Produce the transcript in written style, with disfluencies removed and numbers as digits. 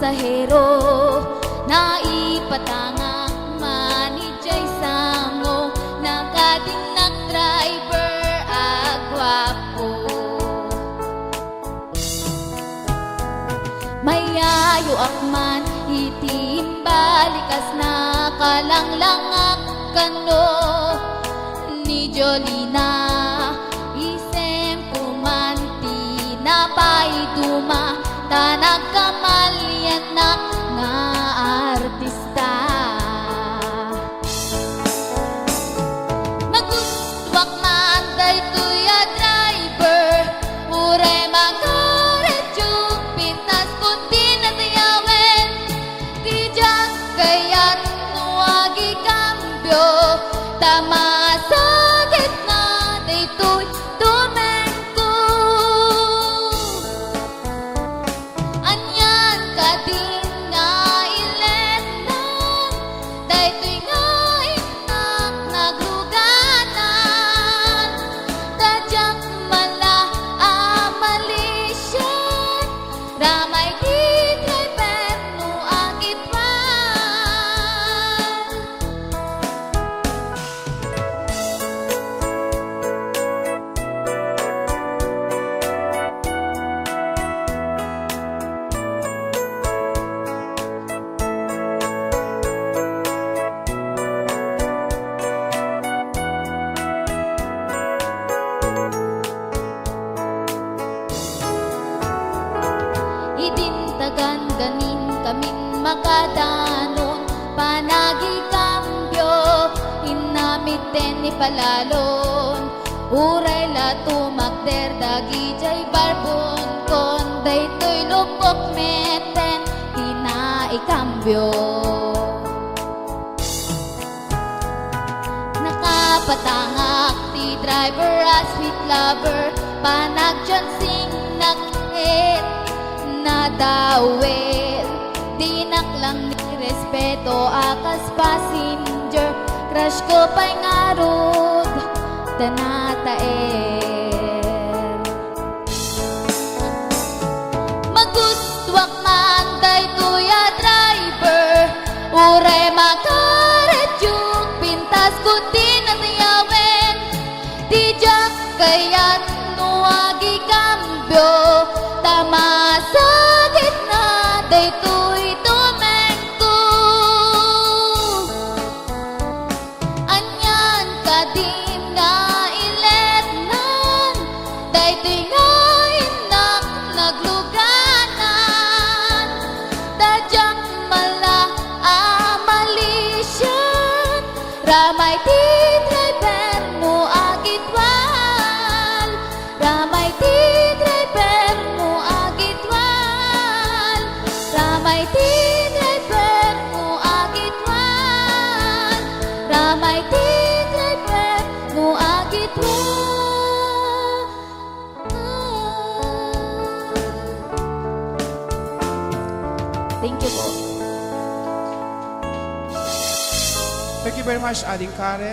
pasahero na ipatangak manijay sango nakadinak driver agwapo mayayo akman itimbalikas na kalanglangak kano ni Jolina isem pumanti na paiduma tanag kamalyanak nga artista magustwak man daytoy a driver ure makaredyo pintas kunti na tiyawen di dyan kaya't nuwagi kambyo tama sa gitna daytoy tumengko anyan kadin nga ilenan daytoy nga inak nagluganan dadyak mala amalisyan ramay di driver no agitwan idintagan ganin kaming makadanon panagi kambyo inamiten ni palalon uray la tumakder dagi jay barbon kon daytoy lupok meten kinaikambyo nakapatangak ti driver as sweet lover panagjan sing nakit nadawel dinak lang ni respeto akas passenger crush ko pa'y ngarod danataer magustwak man daytoy a driver ure makaredyok pintas kunti na tiyawen di dyak kaya't nuwagi kambyo tama sa gitna daytoy tumengko anyan kadin nga iletnan daytoy nga inak nagluganan dadyak mala amalisyan ramay ti driver no agitwal ramay ti driver no agitwal ramay ti driver no agitwal ramay ti driver no agitwal thank you po. Thank you very much, Aling Karen.